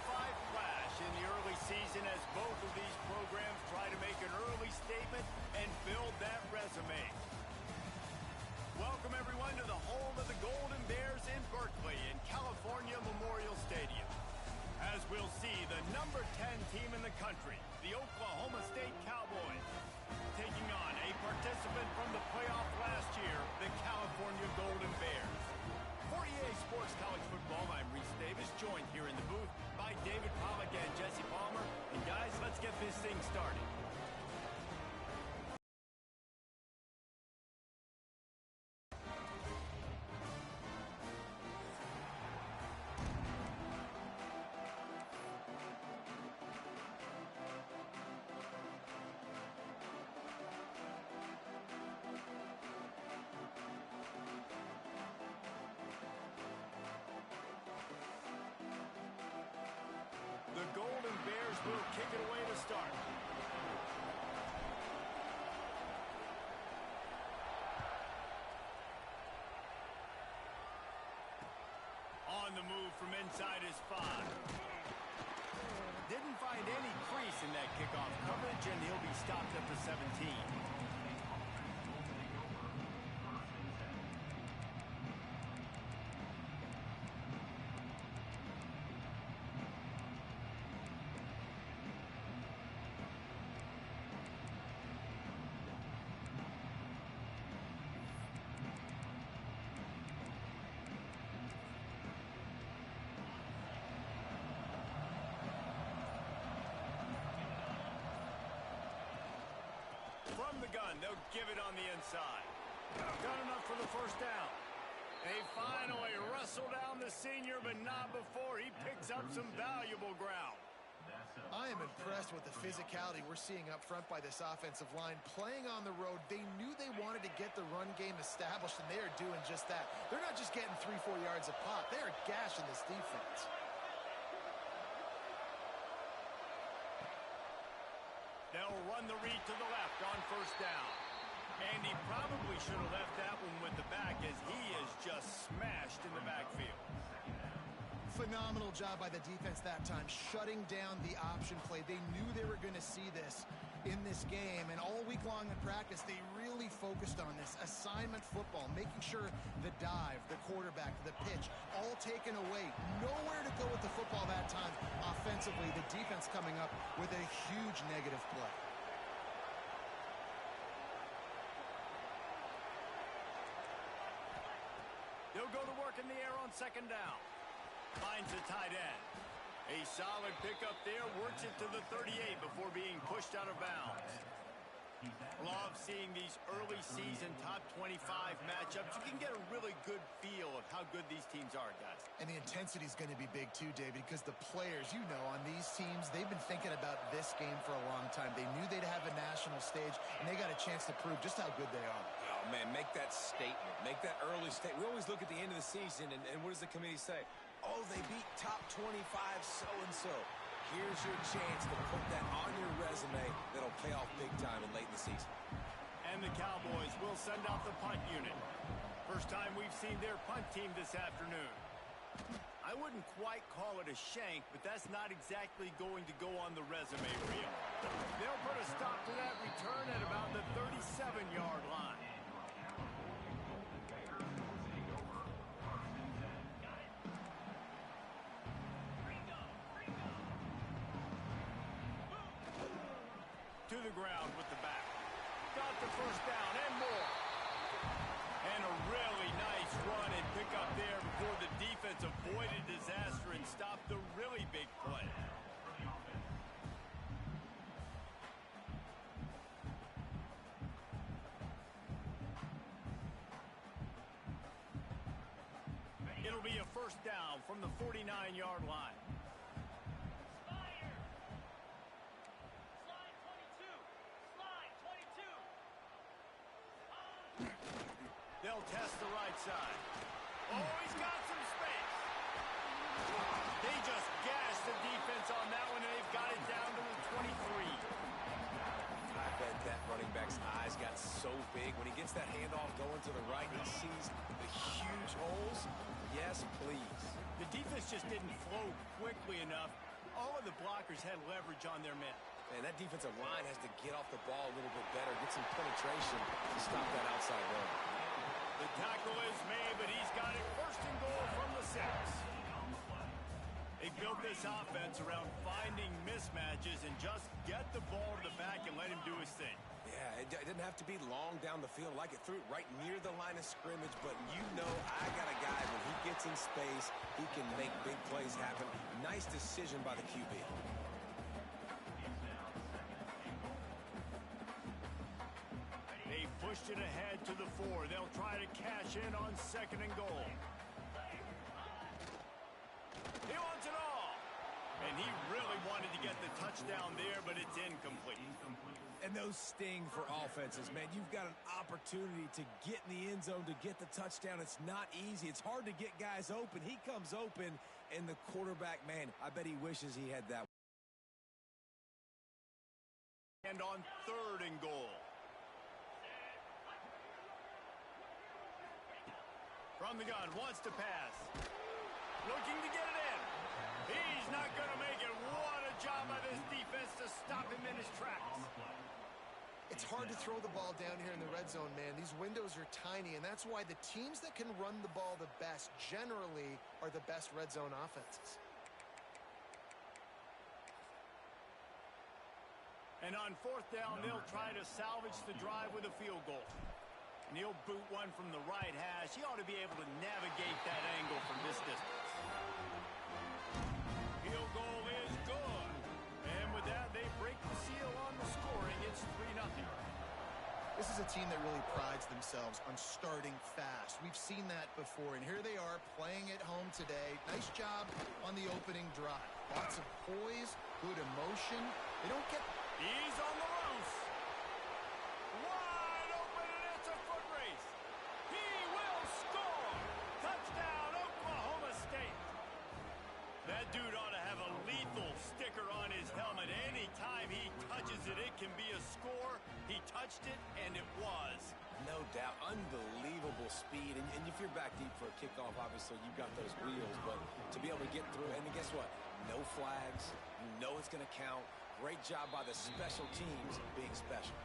flash in the early season as both of these programs try to make an early statement and build that resume. Welcome, everyone, to the home of the Golden Bears in Berkeley in California Memorial Stadium. As we'll see, the number 10 team in the country, the Oklahoma State Cowboys, taking on a participant from the playoff last year, the California Golden Bears. For EA Sports College Football, I'm Reese Davis, joined here in the booth by David Pollack and Jesse Palmer. And guys, let's get this thing started. The Golden Bears will kick it away to start. On the move from inside his 5. Didn't find any crease in that kickoff coverage, and he'll be stopped at the 17. From the gun, they'll give it on the inside. Got enough for the first down. They finally wrestle down the senior, but not before he picks up some valuable ground. I am impressed with the physicality we're seeing up front by this offensive line. Playing on the road, they knew they wanted to get the run game established, and they are doing just that. They're not just getting 3-4 yards a pop. They are gashing this defense. They'll run the read to the left on first down. And he probably should have left that one with the back, as he is just smashed in the backfield. Phenomenal job by the defense that time, shutting down the option play. They knew they were going to see this in this game, and all week long in practice, they really focused on this assignment football, making sure the dive, the quarterback, the pitch, all taken away. Nowhere to go with the football that time. Offensively, the defense coming up with a huge negative play. They'll go to work in the air on second down. Finds the tight end. A solid pickup there, works it to the 38 before being pushed out of bounds. Love seeing these early season top 25 matchups. You can get a really good feel of how good these teams are, guys. And the intensity is going to be big too, David, because the players, you know, on these teams, they've been thinking about this game for a long time. They knew they'd have a national stage, and they got a chance to prove just how good they are. Oh, man, make that statement. Make that early statement. We always look at the end of the season, and what does the committee say? Oh, they beat top 25 so-and-so. Here's your chance to put that on your resume that'll pay off big time and late in the season. And the Cowboys will send out the punt unit. First time we've seen their punt team this afternoon. I wouldn't quite call it a shank, but that's not exactly going to go on the resume reel. They'll put a stop to that return at about the 37-yard line. To the ground with the back. Got the first down and more. And a really nice run and pick up there before the defense avoided disaster and stopped the really big play. It'll be a first down from the 49-yard line. They'll test the right side. Oh, he's got some space. They just gashed the defense on that one, and they've got it down to the 23. I bet that running back's eyes got so big. When he gets that handoff going to the right, he sees the huge holes. Yes, please. The defense just didn't flow quickly enough all of the blockers had leverage on their men. And that defensive line has to get off the ball a little bit better, get some penetration to stop that outside run. The tackle is made, but he's got it first and goal from the 6. They built this offense around finding mismatches and just get the ball to the back and let him do his thing. Yeah, it didn't have to be long down the field. Like it threw it right near the line of scrimmage, but you know I got a guy, when he gets in space, he can make big plays happen. Nice decision by the QB. They pushed it ahead to the 4. They'll try to cash in on 2nd and goal. He wants it all. And he really wanted to get the touchdown there, but it's incomplete. And those sting for offenses, man. You've got an opportunity to get in the end zone, to get the touchdown. It's not easy. It's hard to get guys open. He comes open, and the quarterback, man, I bet he wishes he had that. And on 3rd and goal. From the gun, wants to pass. Looking to get it in. He's not going to make it. What a job by this defense to stop him in his tracks. It's hard to throw the ball down here in the red zone, man. These windows are tiny, and that's why the teams that can run the ball the best generally are the best red zone offenses. And on 4th down, they'll try to salvage the drive with a field goal. And he'll boot one from the right hash. He ought to be able to navigate that angle from this distance. Field goal is good. And with that, they break the seal on the scoring. It's 3-0. This is a team that really prides themselves on starting fast. We've seen that before, and here they are playing at home today. Nice job on the opening drive. Lots of poise, good emotion. They don't get... He's on the loose. Wide open, and it's a foot race. He will score. Touchdown, Oklahoma State. That dude ought to have a lethal sticker on his helmet. Anytime he touches it, it can be a score. He touched it, and it was. No doubt. Unbelievable speed. And if you're back deep for a kickoff, obviously you've got those wheels. But to be able to get through, and guess what? No flags. You know it's going to count. Great job by the special teams being special.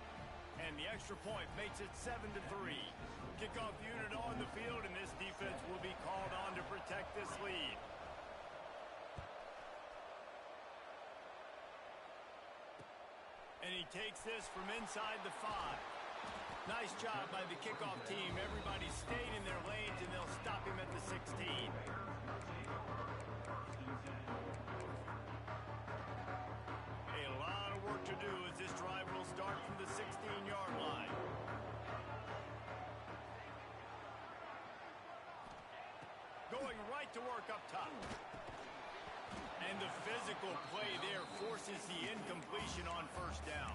And the extra point makes it 7-3. Kickoff unit on the field, and this defense will be called on to protect this lead. And he takes this from inside the 5. Nice job by the kickoff team. Everybody stayed in their lanes, and they'll stop him at the 16. A lot of work to do as this drive will start from the 16-yard line. Going right to work up top. And the physical play there forces the incompletion on 1st down.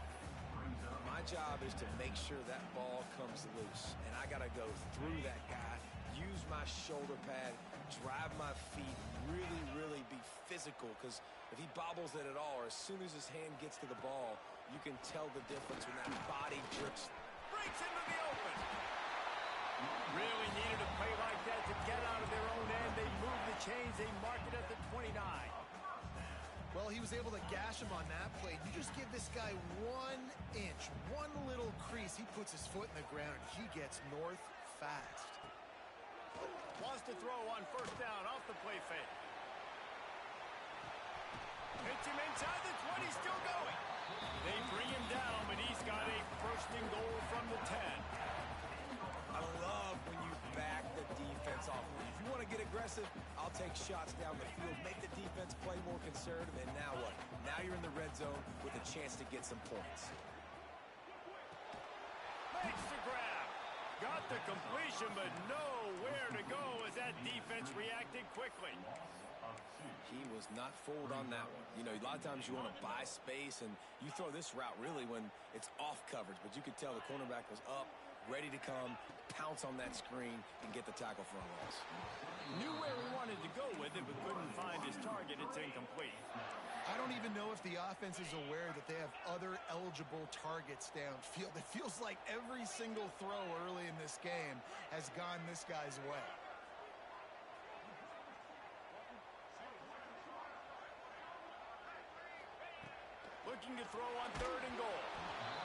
My job is to make sure that ball comes loose, and I got to go through that guy, use my shoulder pad, drive my feet, really be physical, because if he bobbles it at all, or as soon as his hand gets to the ball, you can tell the difference when that body jerks. Breaks into the open. Really needed a play like that to get out of their own end. They move the chains. They mark it at the 29. Well, he was able to gash him on that play. You just give this guy 1 inch, one little crease. He puts his foot in the ground, and he gets north fast. Wants to throw on 1st down off the play fake. Hits him inside the 20, still going. They bring him down, but he's got a 1st and goal from the 10. I love when you back the defense off. If you want to get aggressive, I'll take shots down the field, make the defense play more conservative, and now what? Now you're in the red zone with a chance to get some points. Makes the grab. Got the completion, but nowhere to go as that defense reacted quickly. He was not fooled on that one. You know, a lot of times you want to buy space, and you throw this route really when it's off coverage, but you could tell the cornerback was up, ready to come, pounce on that screen, and get the tackle for a loss. Knew where he wanted to go with it, but couldn't find his target. It's incomplete. I don't even know if the offense is aware that they have other eligible targets downfield. It feels like every single throw early in this game has gone this guy's way. Looking to throw on 3rd and goal.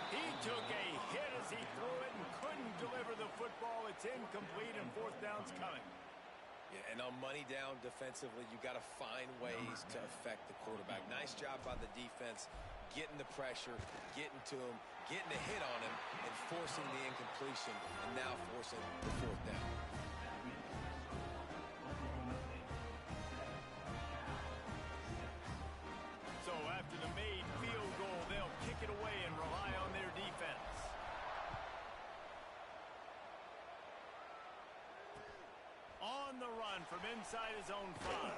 He took a hit as he threw it and couldn't deliver the football. It's incomplete, and 4th down's coming. Yeah, and on money down defensively, you got to find ways to affect the quarterback. Nice job by the defense, getting the pressure, getting to him, getting a hit on him, and forcing the incompletion, and now forcing the 4th down. So after the made field goal, they'll kick it away and rely on their defense. On the run from inside his own 5.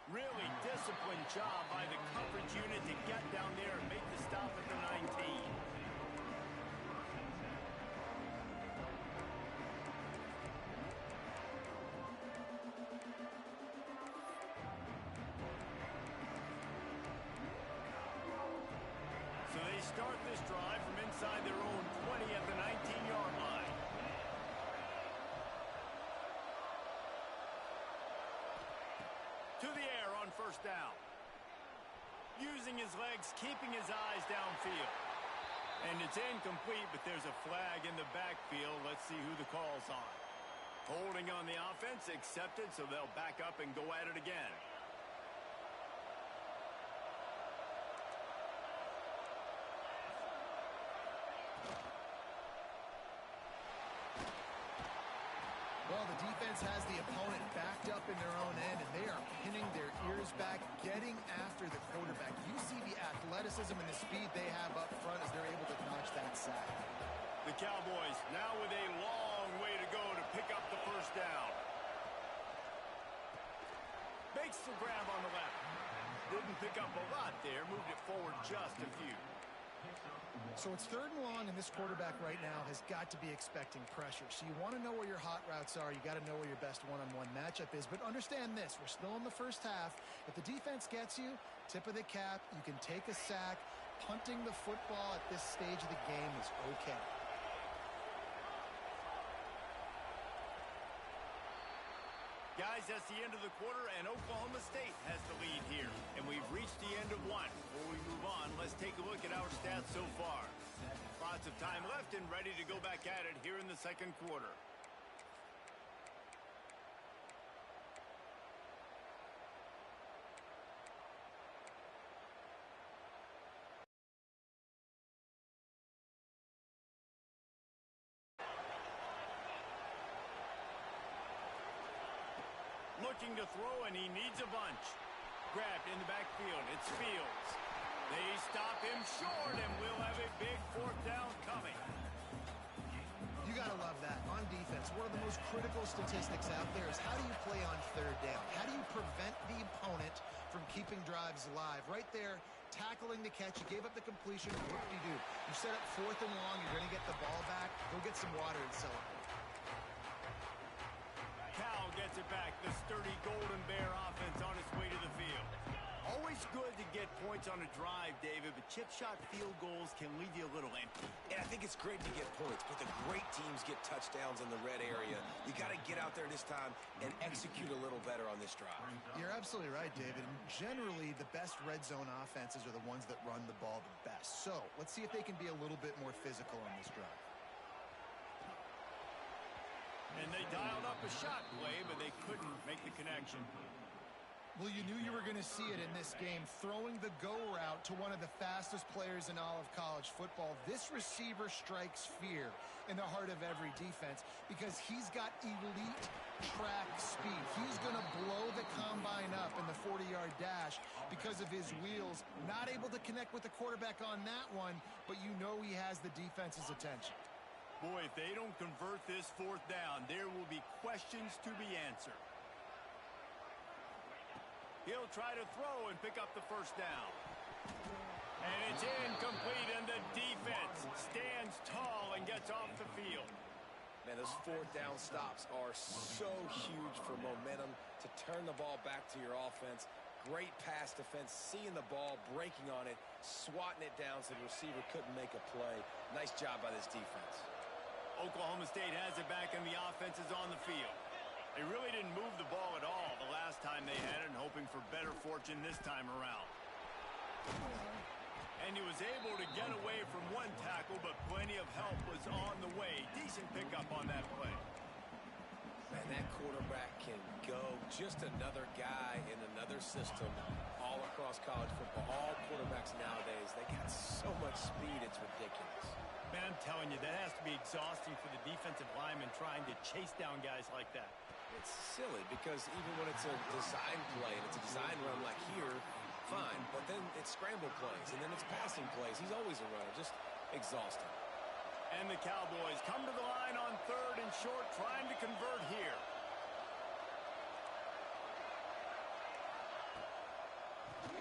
Really disciplined job by the coverage unit to get down there and make the stop at the 19. So they start this drive from inside their own 20 at the 19-yard line. To the air on 1st down. Using his legs, keeping his eyes downfield. And it's incomplete, but there's a flag in the backfield. Let's see who the call's on. Holding on the offense, accepted, so they'll back up and go at it again. Well, the defense has the opponent backed up in their own end, and they are pinning their ears back, getting after the quarterback. You see the athleticism and the speed they have up front as they're able to notch that sack. The Cowboys now with a long way to go to pick up the 1st down. Makes the grab on the left. Didn't pick up a lot there, moved it forward just a few. So it's 3rd and long, and this quarterback right now has got to be expecting pressure. So you want to know where your hot routes are. You got to know where your best one-on-one matchup is. But understand this, we're still in the 1st half. If the defense gets you, tip of the cap, you can take a sack. Punting the football at this stage of the game is okay. Guys, that's the end of the quarter, and Oklahoma State has the lead here. And we've reached the end of one. Before we move on, let's take a look at our stats so far. Lots of time left and ready to go back at it here in the 2nd quarter. Looking to throw, and he needs a bunch. Grabbed in the backfield. It's Fields. They stop him short, and we'll have a big 4th down coming. You got to love that. On defense, one of the most critical statistics out there is how do you play on 3rd down? How do you prevent the opponent from keeping drives alive? Right there, tackling the catch. You gave up the completion. Whoop-de-doo. You set up 4th and long. You're going to get the ball back. Go get some water and celebrate. Cal gets it back. The sturdy Golden Bear offense on its way to the field. Always good to get points on a drive, David, but chip shot field goals can leave you a little empty. And I think it's great to get points, but the great teams get touchdowns in the red area. You got to get out there this time and execute a little better on this drive. You're absolutely right, David. And generally, the best red zone offenses are the ones that run the ball the best. So let's see if they can be a little bit more physical on this drive. And they dialed up a shot play, but they couldn't make the connection. Well, you knew you were going to see it in this game, throwing the go route to one of the fastest players in all of college football. This receiver strikes fear in the heart of every defense because he's got elite track speed. He's going to blow the combine up in the 40-yard dash because of his wheels. Not able to connect with the quarterback on that one, but you know he has the defense's attention. Boy, if they don't convert this 4th down, there will be questions to be answered. He'll try to throw and pick up the 1st down. And it's incomplete, and the defense stands tall and gets off the field. Man, those 4th down stops are so huge for momentum to turn the ball back to your offense. Great pass defense, seeing the ball, breaking on it, swatting it down so the receiver couldn't make a play. Nice job by this defense. Oklahoma State has it back, and the offense is on the field. They really didn't move the ball at all the last time they had it, and hoping for better fortune this time around. And he was able to get away from one tackle, but plenty of help was on the way. Decent pickup on that play. Man, that quarterback can go. Just another guy in another system all across college football. All quarterbacks nowadays, they got so much speed, it's ridiculous. Man, I'm telling you, that has to be exhausting for the defensive lineman trying to chase down guys like that. It's silly because even when it's a design play and it's a design run like here, fine. But then it's scramble plays and then it's passing plays. He's always a runner. Just exhausting. And the Cowboys come to the line on 3rd and short, trying to convert here.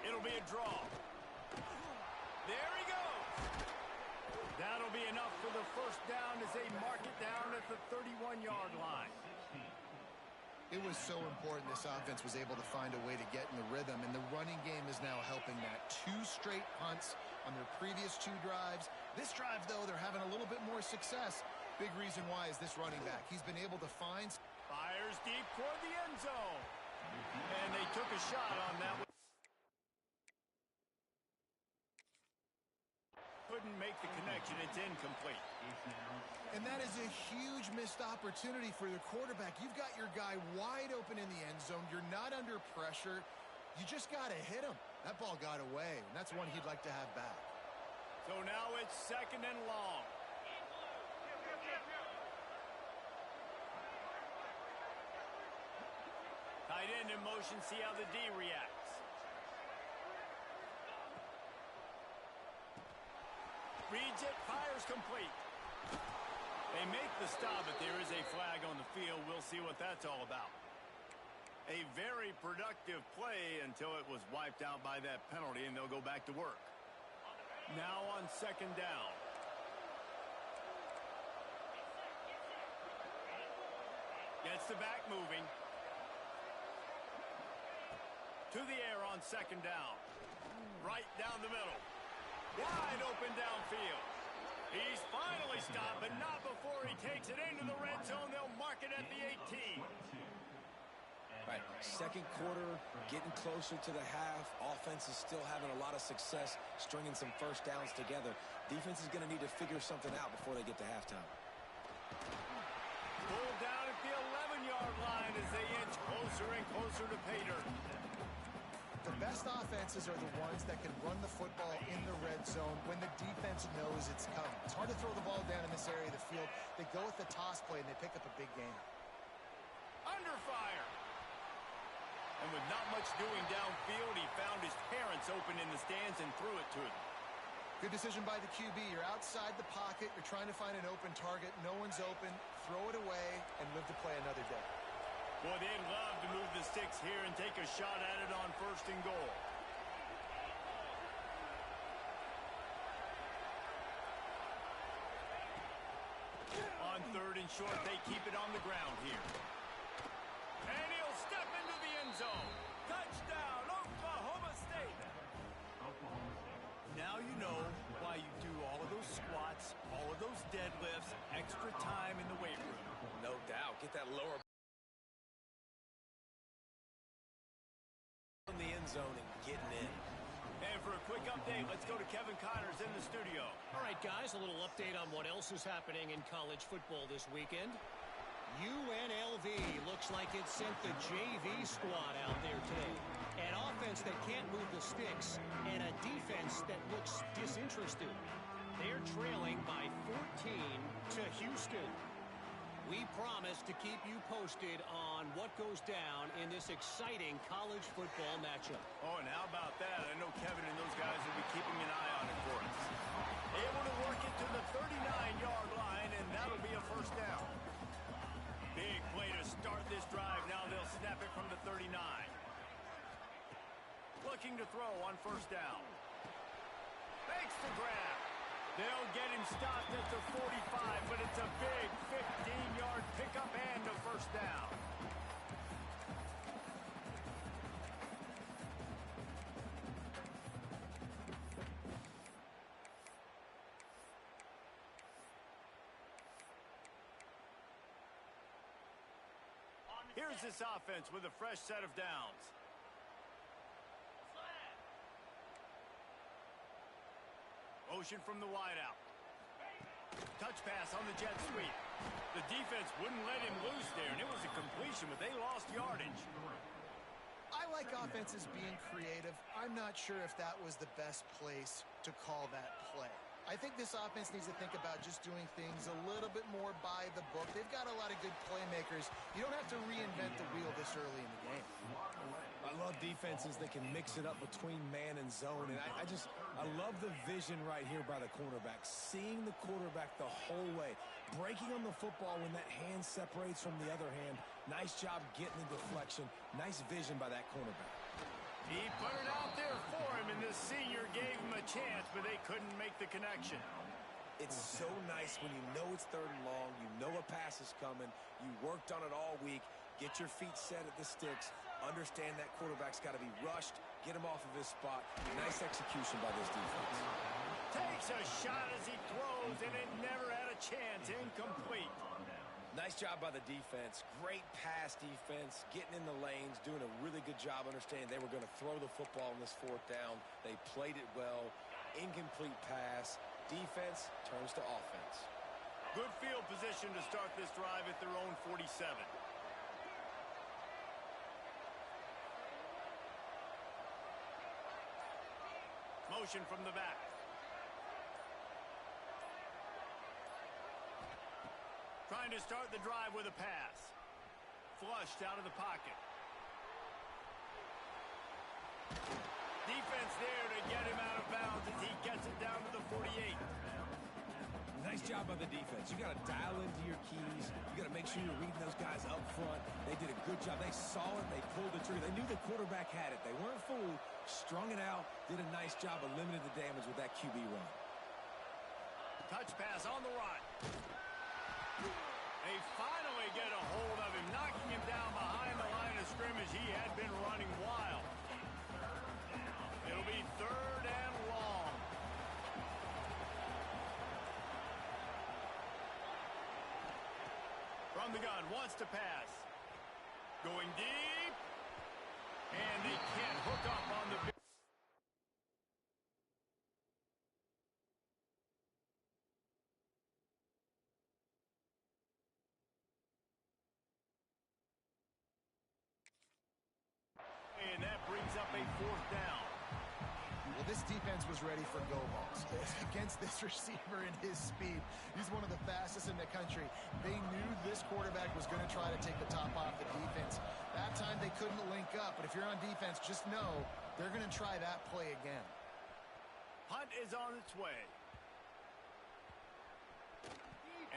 It'll be a draw. There he goes. That'll be enough for the first down as they mark it down at the 31-yard line. It was so important this offense was able to find a way to get in the rhythm, and the running game is now helping that. 2 straight punts on their previous 2 drives. This drive, though, they're having a little bit more success. Big reason why is this running back. He's been able to find... Fires deep toward the end zone. And they took a shot on that one. Couldn't make the connection. It's incomplete. And that is a huge missed opportunity for the quarterback. You've got your guy wide open in the end zone. You're not under pressure. You just got to hit him. That ball got away, and that's one he'd like to have back. So now it's 2nd and long. Tight end in motion, see how the D reacts. Reads it, fires complete. They make the stop, but there is a flag on the field. We'll see what that's all about. A very productive play until it was wiped out by that penalty, and they'll go back to work. Now on 2nd down. Gets the back moving. To the air on 2nd down. Right down the middle. Wide open downfield. He's finally stopped, but not before he takes it into the red zone. They'll mark it at the 18. Right, 2nd quarter, getting closer to the half. Offense is still having a lot of success stringing some first downs together. Defense is going to need to figure something out before they get to halftime. Pulled down at the 11-yard line as they inch closer and closer to pay dirt. The best offenses are the ones that can run the football in the red zone when the defense knows it's coming. It's hard to throw the ball down in this area of the field. They go with the toss play, and they pick up a big gain. Under fire. And with not much doing downfield, he found his parents open in the stands and threw it to them. Good decision by the QB. You're outside the pocket. You're trying to find an open target. No one's open. Throw it away and live to play another day. Boy, they'd love to move the sticks here and take a shot at it on 1st and goal. On 3rd and short, they keep it on the ground here. And he'll step into the end zone. Touchdown, Oklahoma State. Now you know why you do all of those squats, all of those deadlifts, extra time in the weight room. No doubt. Get that lower in the end zone and getting in. And for a quick update, let's go to Kevin Connors in the studio. All right, guys, a little update on what else is happening in college football this weekend. UNLV looks like it sent the JV squad out there today. An offense that can't move the sticks and a defense that looks disinterested. They're trailing by 14 to Houston. We promise to keep you posted on what goes down in this exciting college football matchup. Oh, and how about that? I know Kevin and those guys will be keeping an eye on it for us. Able to work it to the 39-yard line, and that'll be a first down. Big play to start this drive. Now they'll snap it from the 39. Looking to throw on 1st down. Makes the grab. They'll get him stopped at the 45, but it's a big 15-yard pickup and a first down. Here's this offense with a fresh set of downs. Motion from the wideout. Touch pass on the jet sweep. The defense wouldn't let him loose there, and it was a completion, but they lost yardage. I like offenses being creative. I'm not sure if that was the best place to call that play. I think this offense needs to think about just doing things a little bit more by the book. They've got a lot of good playmakers. You don't have to reinvent the wheel this early in the game. I love defenses that can mix it up between man and zone, and I love the vision right here by the cornerback, seeing the quarterback the whole way, breaking on the football when that hand separates from the other hand. Nice job getting the deflection. Nice vision by that cornerback. He put it out there for him, and the senior gave him a chance, but they couldn't make the connection. It's so nice when you know it's 3rd and long, you know a pass is coming, you worked on it all week, get your feet set at the sticks, understand that quarterback's got to be rushed, get him off of his spot. Nice execution by this defense. Takes a shot as he throws, and it never had a chance. Incomplete. Nice job by the defense. Great pass defense, getting in the lanes, doing a really good job understanding they were going to throw the football on this 4th down. They played it well. Incomplete pass. Defense turns to offense. Good field position to start this drive at their own 47. Motion from the back. Trying to start the drive with a pass. Flushed out of the pocket. Defense there to get him out of bounds as he gets it down to the 48. Nice job by the defense. You got to dial into your keys. You got to make sure you're reading those guys up front. They did a good job. They saw it. They pulled the trigger. They knew the quarterback had it. They weren't fooled. Strung it out. Did a nice job of limiting the damage with that QB run. Touch pass on the run. They finally get a hold of him, knocking him down behind the line of scrimmage. He had been running wild. It'll be 3rd and long. From the gun, wants to pass. Going deep. And they can't hook up on the... And that brings up a 4th down. Well, this defense was ready for go balls. Against this receiver and his speed, he's one of the fastest in the country. They knew this quarterback was going to try to take the top off the defense. That time they couldn't link up, but if you're on defense, just know they're going to try that play again. Punt is on its way.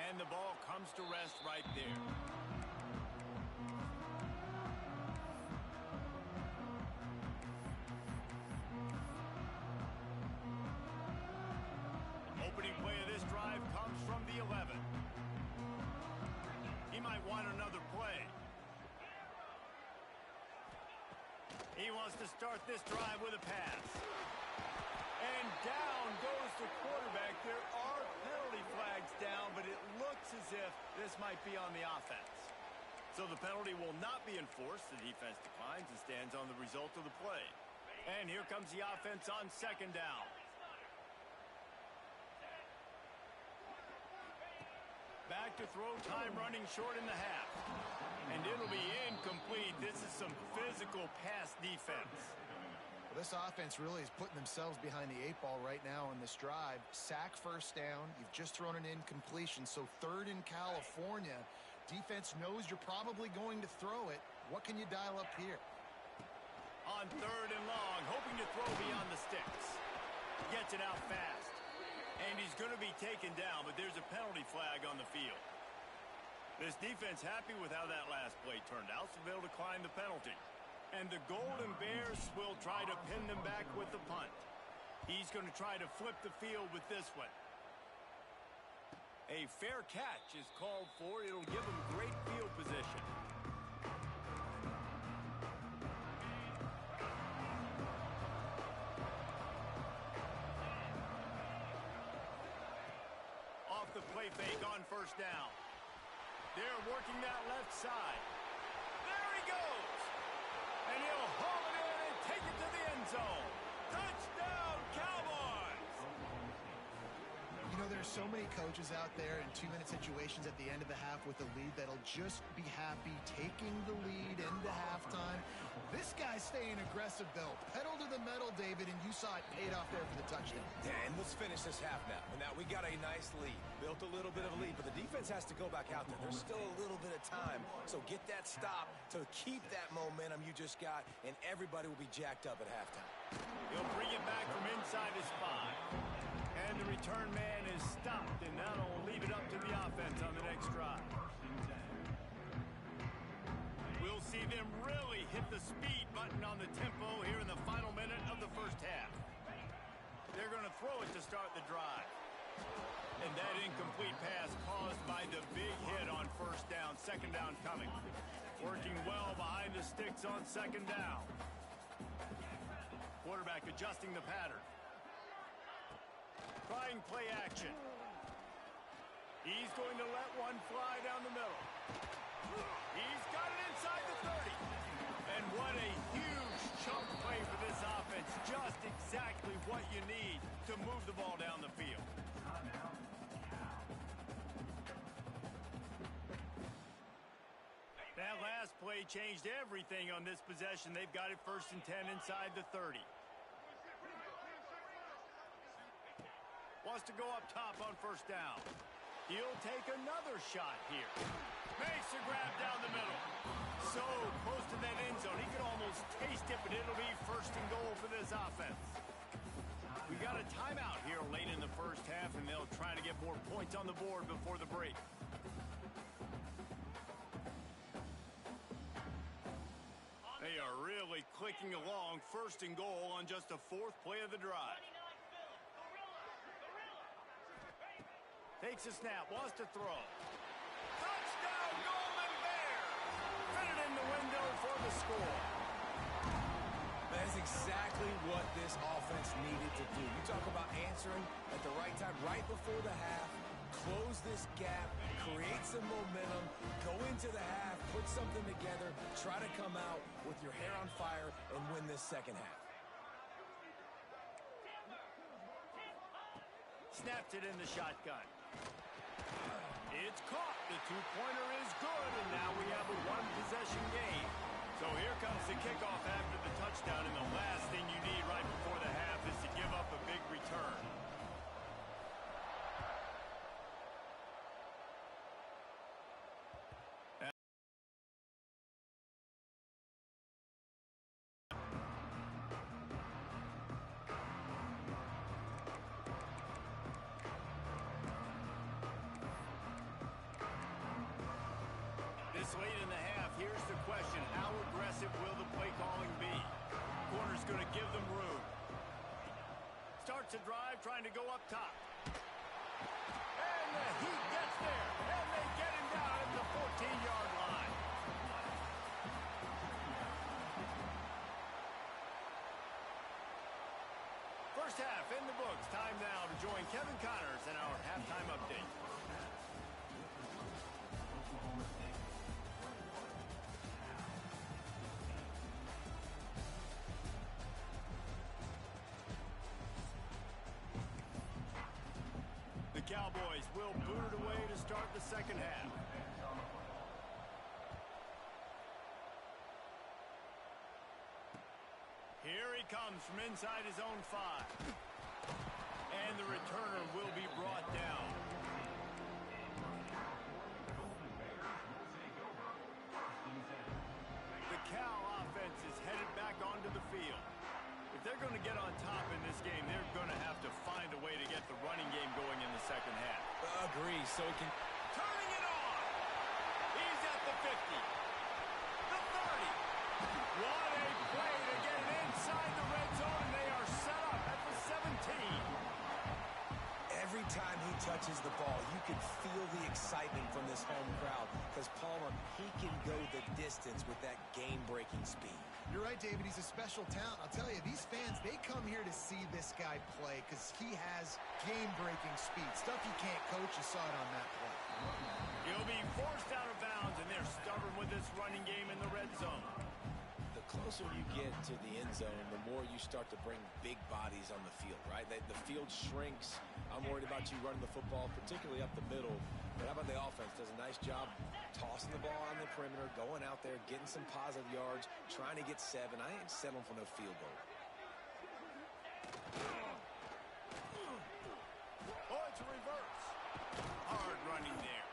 And the ball comes to rest right there. Opening play of this drive comes from the 11. He might want another play. He wants to start this drive with a pass. And down goes the quarterback. There are penalty flags down, but it looks as if this might be on the offense. So the penalty will not be enforced. The defense declines and stands on the result of the play. And here comes the offense on 2nd down. Back to throw, time running short in the half. And it'll be incomplete. This is some physical pass defense. Well, this offense really is putting themselves behind the 8 ball right now on this drive. Sack 1st down. You've just thrown an incompletion. So 3rd in California. Defense knows you're probably going to throw it. What can you dial up here? On 3rd and long, hoping to throw beyond the sticks. Gets it out fast. And he's going to be taken down, but there's a penalty flag on the field. This defense happy with how that last play turned out, so they'll decline the penalty. And the Golden Bears will try to pin them back with the punt. He's going to try to flip the field with this one. A fair catch is called for. It'll give them great field position. Off the play fake on 1st down. They're working that left side. There he goes. And he'll haul it in and take it to the end zone. Touchdown, Cowboys! so many coaches out there in 2-minute situations at the end of the half with a lead that'll just be happy taking the lead into halftime. This guy's staying aggressive, though. Pedal to the metal, David, and you saw it paid off there for the touchdown. Yeah, and let's finish this half now. Now, we got a nice lead. Built a little bit of a lead, but the defense has to go back out there. There's still a little bit of time, so get that stop to keep that momentum you just got, and everybody will be jacked up at halftime. He'll bring it back from inside his 5. And the return man is stopped, and that'll leave it up to the offense on the next drive. We'll see them really hit the speed button on the tempo here in the final minute of the first half. They're going to throw it to start the drive. And that incomplete pass caused by the big hit on first down. Second down coming. Working well behind the sticks on second down. Quarterback adjusting the pattern. Trying play action. He's going to let one fly down the middle. He's got it inside the 30. And what a huge chunk play for this offense. Just exactly what you need to move the ball down the field. That last play changed everything on this possession. They've got it 1st and 10 inside the 30. Wants to go up top on first down. He'll take another shot here. Makes a grab down the middle. So close to that end zone. He could almost taste it, but it'll be 1st and goal for this offense. We got a timeout here late in the first half, and they'll try to get more points on the board before the break. They are really clicking along. 1st and goal on just the 4th play of the drive. Takes a snap, wants to throw. Touchdown, Golden Bears! Fit it in the window for the score. That is exactly what this offense needed to do. You talk about answering at the right time, right before the half, close this gap, create some momentum, go into the half, put something together, try to come out with your hair on fire and win this second half. Snapped it in the shotgun. It's caught. The two-pointer is good, and now we have a one-possession game. So here comes the kickoff after the touchdown, and the last thing you need right before the half is to give up a big return. This late in the half, here's the question. How aggressive will the play calling be? Corner's going to give them room. Starts a drive, trying to go up top. And the Heat gets there. And they get him down at the 14-yard line. First half in the books. Time now to join Kevin Connors in our halftime update. The Cowboys will boot it away to start the second half. Here he comes from inside his own 5. And the returner will be brought down. The Cal offense is headed back onto the field. If they're going to get on top in this game, they're going to have to find a way to get the running game going in the second half. Agree, so it can... Turning it on! He's at the 50. The 30. What a play to get it inside the red zone, and they are set up at the 17. Every time he touches the ball, you can feel the excitement from this home crowd because Palmer, he can go the distance with that game-breaking speed. You're right, David. He's a special talent. I'll tell you, these fans, they come here to see this guy play because he has game-breaking speed. Stuff you can't coach. You saw it on that play. He'll be forced out of bounds, and they're stubborn with this running game in the red zone. The closer you get to the end zone, the more you start to bring big bodies on the field, right? The field shrinks. I'm worried about you running the football, particularly up the middle. But how about the offense? Does a nice job tossing the ball on the perimeter, going out there, getting some positive yards, trying to get 7. I ain't settling for no field goal. Oh, it's a reverse. Hard running there.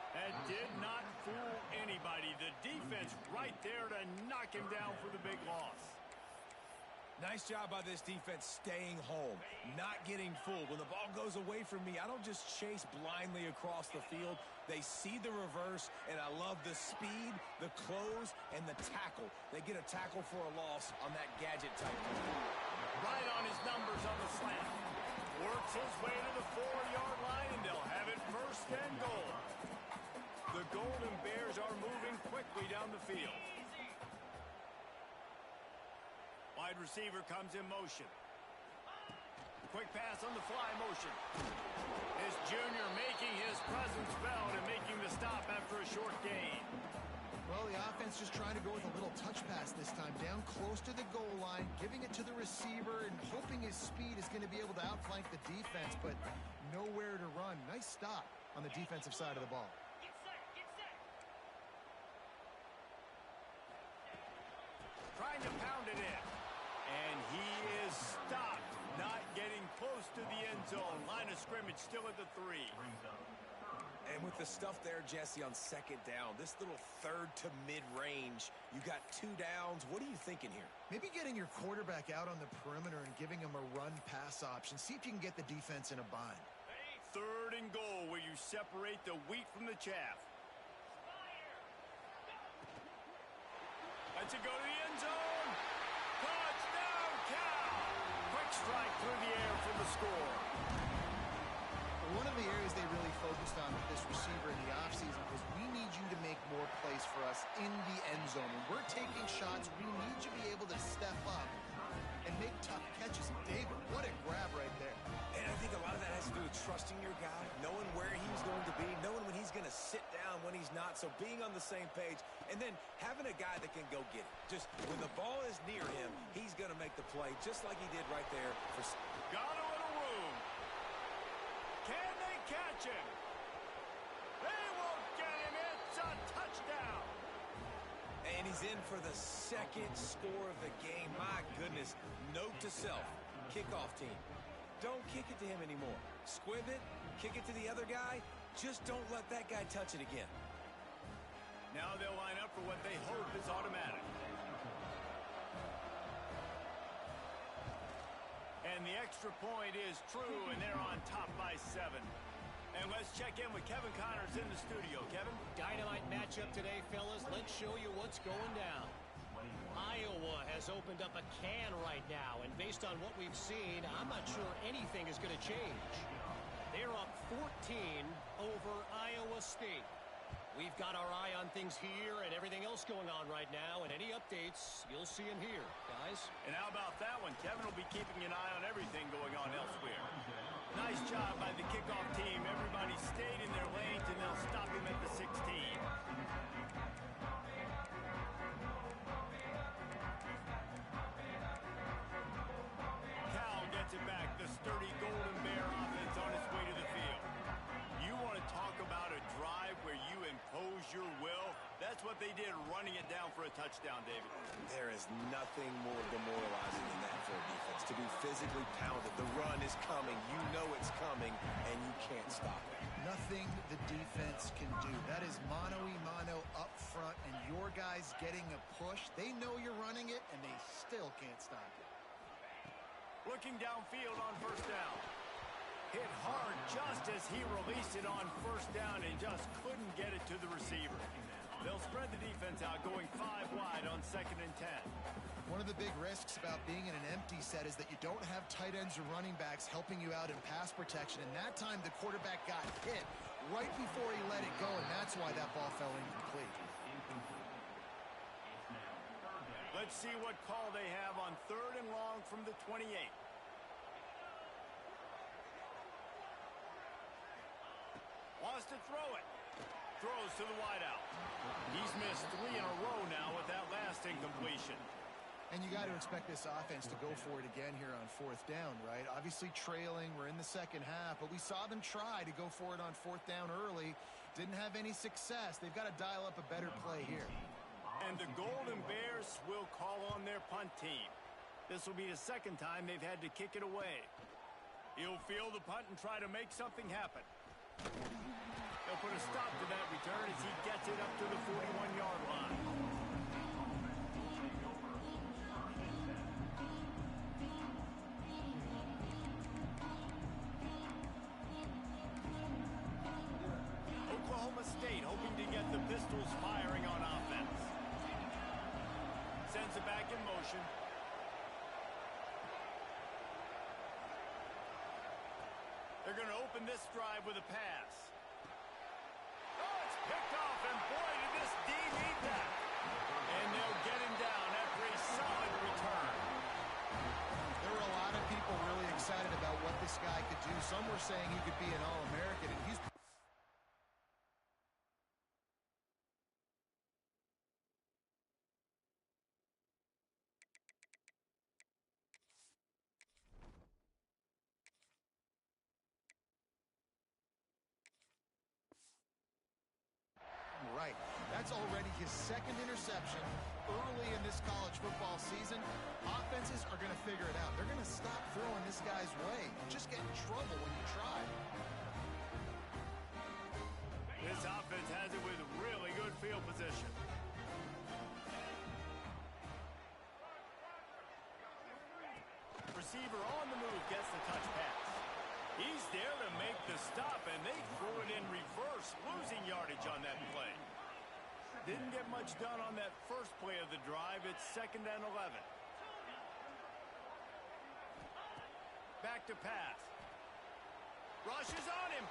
That did not fool anybody. The defense right there to knock him down for the big loss. Nice job by this defense staying home, not getting fooled. When the ball goes away from me, I don't just chase blindly across the field. They see the reverse, and I love the speed, the close, and the tackle. They get a tackle for a loss on that gadget type play. Right on his numbers on the slant. Works his way to the 4-yard line, and they'll have it first and goal. The Golden Bears are moving quickly down the field. Wide receiver comes in motion. Quick pass on the fly motion. His junior making his presence felt and making the stop after a short gain. Well, the offense just trying to go with a little touch pass this time. Down close to the goal line, giving it to the receiver and hoping his speed is going to be able to outflank the defense, but nowhere to run. Nice stop on the defensive side of the ball. Trying to pound it in. And he is stopped. Not getting close to the end zone. Line of scrimmage still at the 3. And with the stuff there, Jesse, on second down, this little third to mid-range, you got 2 downs. What are you thinking here? Maybe getting your quarterback out on the perimeter and giving him a run-pass option. See if you can get the defense in a bind. 3rd and goal where you separate the wheat from the chaff. Let's it go to the end zone. Touchdown, Cal! Quick strike through the air for the score. One of the areas they really focused on with this receiver in the offseason was we need you to make more plays for us in the end zone. When we're taking shots, we need you to be able to step up and make tough catches. David, what a grab right there. And I think a lot of that has to do with trusting your guy, knowing where he's going to be, knowing when he's going to sit down, when he's not. So being on the same page, and then having a guy that can go get it. Just when the ball is near him, he's going to make the play, just like he did right there. Got a little room. Can they catch him? They won't get him. It's a touchdown. And he's in for the 2nd score of the game. My goodness. Note to self, kickoff team. Don't kick it to him anymore. Squib it, kick it to the other guy. Just don't let that guy touch it again. Now they'll line up for what they hope is automatic. And the extra point is true, and they're on top by 7. And let's check in with Kevin Connors in the studio. Kevin? Dynamite matchup today, fellas. Let's show you what's going down. Iowa has opened up a can right now, and based on what we've seen, I'm not sure anything is going to change. They're up 14 over Iowa State. We've got our eye on things here and everything else going on right now, and any updates, you'll see them here, guys. And how about that one? Kevin will be keeping an eye on everything going on elsewhere. Nice job by the kickoff team. Everybody stayed in their lanes, and they'll stop him at the 16. Cal gets it back. The sturdy Golden Bear offense on its way to the field. You want to talk about a drive where you impose your will? That's what they did, running it down for a touchdown, David. There is nothing more demoralizing than that for a defense, to be physically pounded. The run is coming. You know it's coming, and you can't stop it. Nothing the defense can do. That is mano-a-mano up front, and your guys getting a push. They know you're running it, and they still can't stop it. Looking downfield on first down. Hit hard just as he released it on first down and just couldn't get it to the receiver. They'll spread the defense out, going 5 wide on 2nd and 10. One of the big risks about being in an empty set is that you don't have tight ends or running backs helping you out in pass protection. And that time the quarterback got hit right before he let it go, and that's why that ball fell incomplete. Let's see what call they have on 3rd and long from the 28. Wants to throw it. Throws to the wideout. He's missed 3 in a row now with that last incompletion. And you got to expect this offense to go for it again here on fourth down, right? Obviously trailing, we're in the second half, but we saw them try to go for it on fourth down early. Didn't have any success. They've got to dial up a better play here. And the Golden Bears will call on their punt team. This will be the second time they've had to kick it away. He'll field the punt and try to make something happen. They'll put a stop to that return as he gets it up to the 41-yard line. Oklahoma State hoping to get the Pistols firing on offense. Sends it back in motion. They're going to open this drive with a pass. Oh, it's picked off, and boy, did this D need that. And they'll get him down after a solid return. There were a lot of people really excited about what this guy could do. Some were saying he could be an All-American, and he's... Right. That's already his second interception early in this college football season. Offenses are going to figure it out. They're going to stop throwing this guy's way. You just get in trouble when you try. This offense has it with really good field position. Receiver on the move gets the touch pass. He's there to make the stop, and they threw it in reverse, losing yardage on that play. Didn't get much done on that first play of the drive. It's 2nd and 11. Back to pass. Rush is on him.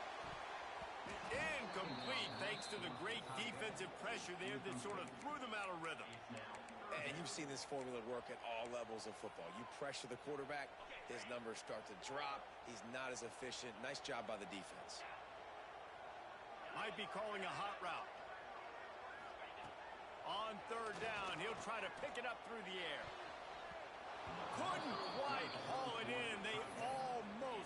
Incomplete thanks to the great defensive pressure there that sort of threw them out of rhythm. And you've seen this formula work at all levels of football. You pressure the quarterback, his numbers start to drop. He's not as efficient. Nice job by the defense. Might be calling a hot route. On 3rd down, he'll try to pick it up through the air. Couldn't quite haul it in. They almost...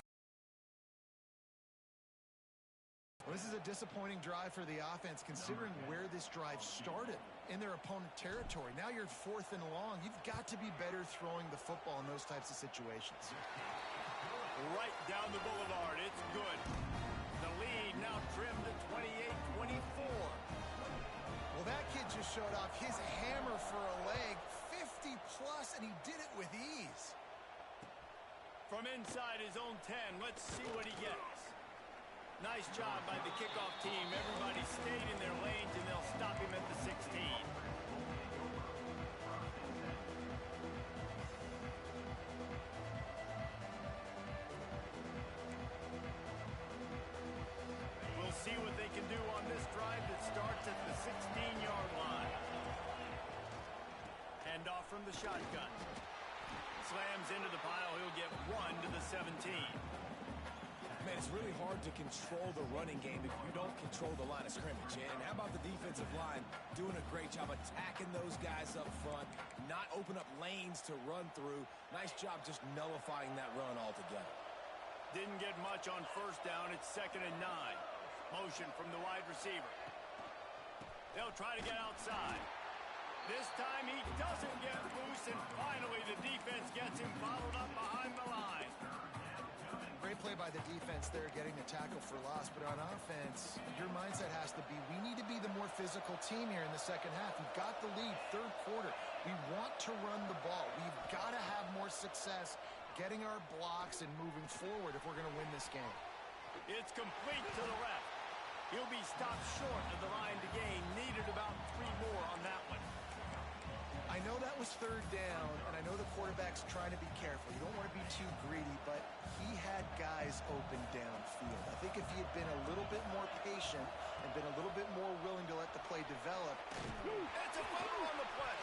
Well, this is a disappointing drive for the offense, considering where this drive started in their opponent territory. Now you're 4th and long. You've got to be better throwing the football in those types of situations. Right down the boulevard. It's good. The lead now trimmed to 28-24. Well, that kid just showed off his hammer for a leg, 50-plus, and he did it with ease. From inside his own 10, let's see what he gets. Nice job by the kickoff team. Everybody stayed in their lanes, and they'll stop him at the 16. We'll see what they can do on this drive that starts at the 16-yard line. Hand off from the shotgun. Slams into the pile. He'll get 1 to the 17. Man, it's really hard to control the running game if you don't control the line of scrimmage. And how about the defensive line doing a great job attacking those guys up front, not open up lanes to run through. Nice job just nullifying that run altogether. Didn't get much on 1st down. It's 2nd and 9. Motion from the wide receiver. They'll try to get outside. This time he doesn't get loose, and finally the defense gets him bottled up behind the line. Great play by the defense there, getting the tackle for loss. But on offense, your mindset has to be, we need to be the more physical team here in the second half. We've got the lead, 3rd quarter. We want to run the ball. We've got to have more success getting our blocks and moving forward if we're going to win this game. It's complete to the left. He'll be stopped short of the line to gain. Needed about 3 more on that one. I know that was 3rd down, and I know the quarterback's trying to be careful. You don't want to be too greedy, but he had guys open downfield. I think if he had been a little bit more patient and been a little bit more willing to let the play develop. It's a fumble on the play.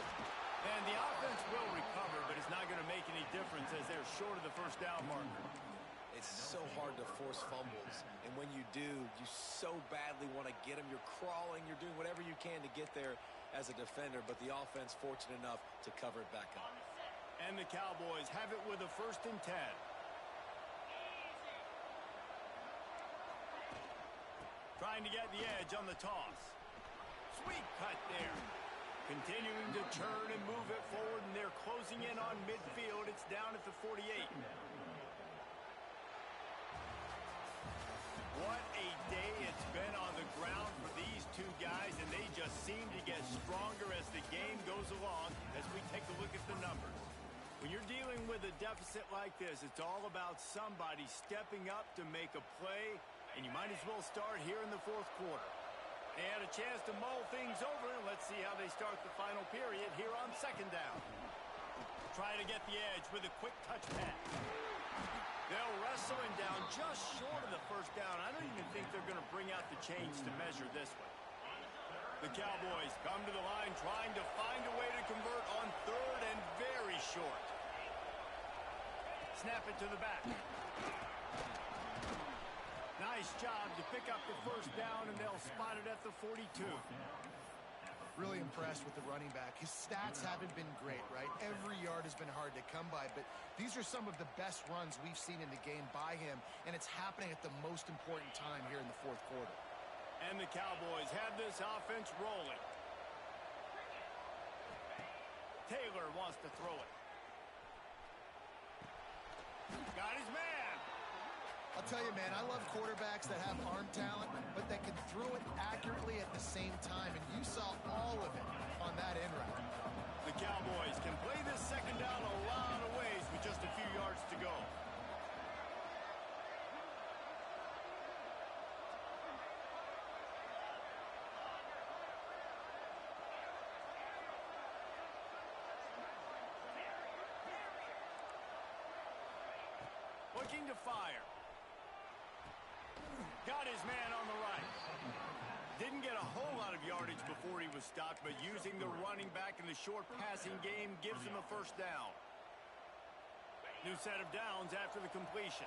And the offense will recover, but it's not going to make any difference as they're short of the 1st down marker. It's so hard to force fumbles, and when you do, you so badly want to get them. You're crawling, you're doing whatever you can to get there as a defender, but the offense fortunate enough to cover it back up. And the Cowboys have it with a 1st and 10. Trying to get the edge on the toss. Sweet cut there. Continuing to turn and move it forward, and they're closing in on midfield. It's down at the 48. What a day it's been on the ground for these two guys, and they just seem to get stronger as the game goes along as we take a look at the numbers. When you're dealing with a deficit like this, it's all about somebody stepping up to make a play, and you might as well start here in the 4th quarter. They had a chance to mull things over, and let's see how they start the final period here on 2nd down. Trying to get the edge with a quick touch pass. They'll wrestle him down just short of the 1st down. I don't even think they're going to bring out the chains to measure this one. The Cowboys come to the line trying to find a way to convert on 3rd and very short. Snap it to the back. Nice job to pick up the 1st down, and they'll spot it at the 42. Really impressed with the running back. His stats haven't been great, right? Every yard has been hard to come by, but these are some of the best runs we've seen in the game by him, and it's happening at the most important time here in the 4th quarter. And the Cowboys have this offense rolling. Taylor wants to throw it. Got his man. I'll tell you, man, I love quarterbacks that have arm talent, but that can throw it accurately at the same time, and you saw all of it on that end route. The Cowboys can play this 2nd down a lot of ways with just a few yards to go. Looking to fire. Got his man on the right. Didn't get a whole lot of yardage before he was stopped, but using the running back in the short passing game gives him a 1st down. New set of downs after the completion.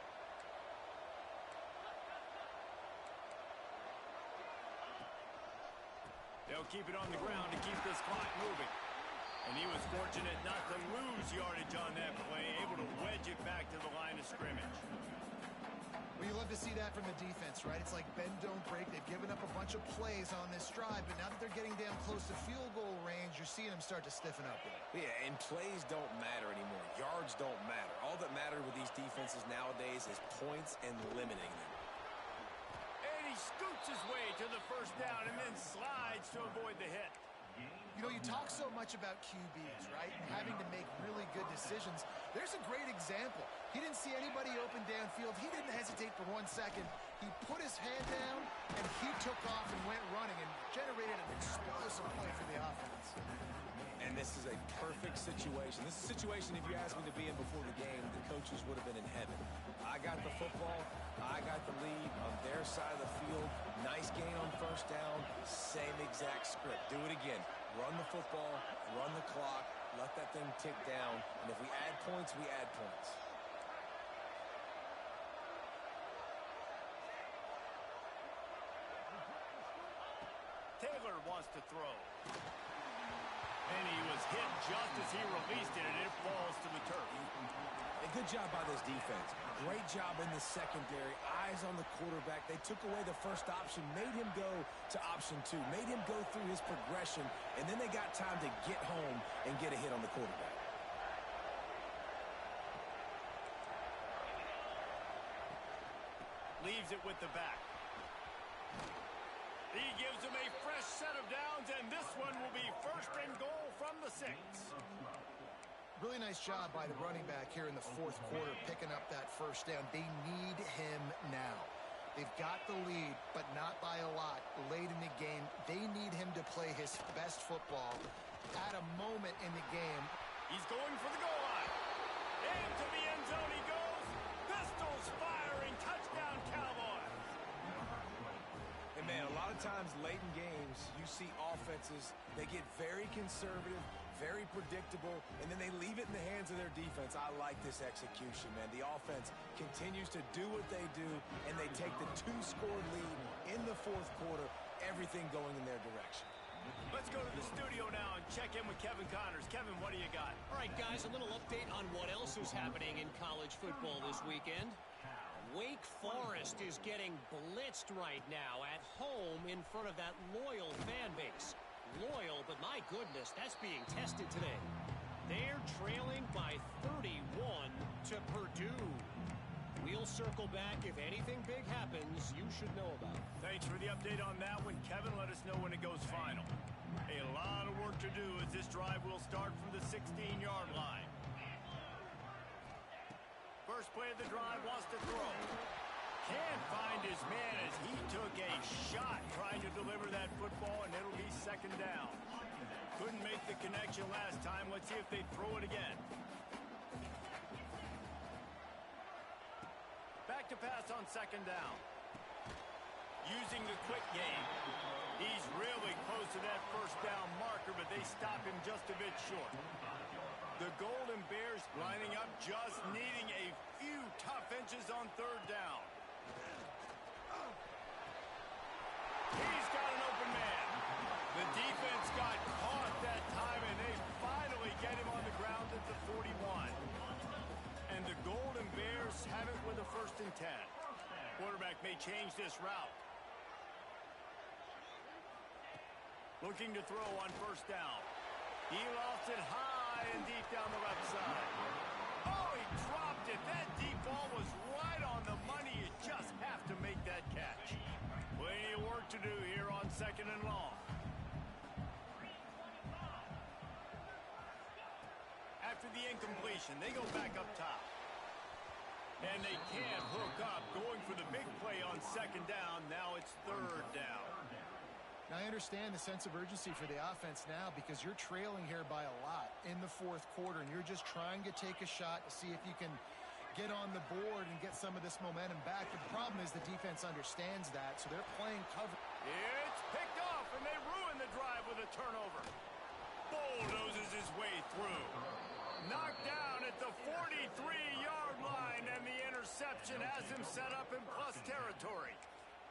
They'll keep it on the ground to keep this clock moving. And he was fortunate not to lose yardage on that play, able to wedge it back to the line of scrimmage. Well, you love to see that from the defense, right? It's like bend, don't break. They've given up a bunch of plays on this drive, but now that they're getting damn close to field goal range, you're seeing them start to stiffen up there. Yeah, and plays don't matter anymore. Yards don't matter. All that matters with these defenses nowadays is points and limiting them. And he scoots his way to the 1st down and then slides to avoid the hit. You know, you talk so much about QBs, right? And having to make really good decisions. There's a great example. He didn't see anybody open downfield. He didn't hesitate for 1 second. He put his hand down, and he took off and went running and generated an explosive play for the offense. And this is a perfect situation. This is a situation, if you asked me to be in before the game, the coaches would have been in heaven. I got the football. I got the lead on their side of the field. Nice gain on 1st down. Same exact script. Do it again. Run the football, run the clock, let that thing tick down, and if we add points, we add points. Taylor wants to throw. And he was hit just as he released it, and it falls to the turf. A good job by this defense. Great job in the secondary. Eyes on the quarterback. They took away the 1st option, made him go to option 2, made him go through his progression, and then they got time to get home and get a hit on the quarterback. Leaves it with the back. He gives him a fresh set of downs, and this one will be 1st and goal from the 6. Really nice job by the running back here in the 4th quarter, picking up that 1st down. They need him now. They've got the lead, but not by a lot late in the game. They need him to play his best football at a moment in the game. He's going for the goal line. Into the end zone he goes. Pistols firing. Touchdown, Cowboys. And, man, a lot of times late in games, you see offenses, they get very conservative, very predictable, and then they leave it in the hands of their defense. I like this execution, man. The offense continues to do what they do, and they take the 2-score lead in the 4th quarter, everything going in their direction. Let's go to the studio now and check in with Kevin Connors. Kevin, what do you got? All right, guys, a little update on what else is happening in college football this weekend. Wake Forest is getting blitzed right now at home in front of that loyal fan base. Loyal, but my goodness, that's being tested today. They're trailing by 31 to Purdue. We'll circle back. If anything big happens, you should know about it. Thanks for the update on that one, Kevin. Let us know when it goes final. A lot of work to do as this drive will start from the 16-yard line. First play of the drive, wants to throw. Can't find his man as he took a shot trying to deliver that football, and it'll be second down. Couldn't make the connection last time. Let's see if they throw it again. Back to pass on second down. Using the quick game. He's really close to that first down marker, but they stop him just a bit short. The Golden Bears lining up, just needing a few tough inches on third down. He's got an open man. The defense got caught that time, and they finally get him on the ground at the 41. And the Golden Bears have it with a 1st and 10. Quarterback may change this route. Looking to throw on first down. He lost it high and deep down the left side. Oh, he dropped it. That deep ball was right on the money. You just have to make that catch. Plenty of work to do here on second and long. After the incompletion, they go back up top. And they can't hook up. Going for the big play on second down. Now it's third down. Now, I understand the sense of urgency for the offense now because you're trailing here by a lot in the 4th quarter, and you're just trying to take a shot to see if you can get on the board and get some of this momentum back. But the problem is the defense understands that, so they're playing cover. It's picked off, and they ruin the drive with a turnover. Bulldozes his way through. Knocked down at the 43-yard line, and the interception has him set up in plus territory.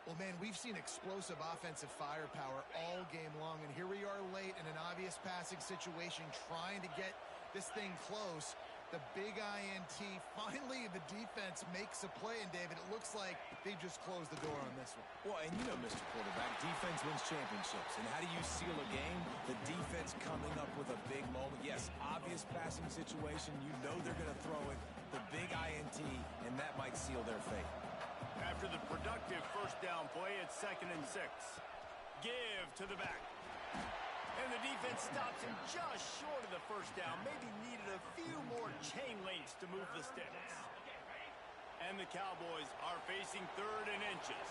Well, man, we've seen explosive offensive firepower all game long, and here we are late in an obvious passing situation trying to get this thing close. The big INT, finally the defense makes a play, and David, it looks like they just closed the door on this one. Well, and you know, Mr. Quarterback, defense wins championships. And how do you seal a game? The defense coming up with a big moment. Yes, obvious passing situation. You know they're going to throw it. The big INT, and that might seal their fate. After the productive first down play, it's 2nd and 6. Give to the back. And the defense stops him just short of the first down. Maybe needed a few more chain links to move the sticks. And the Cowboys are facing 3rd and inches.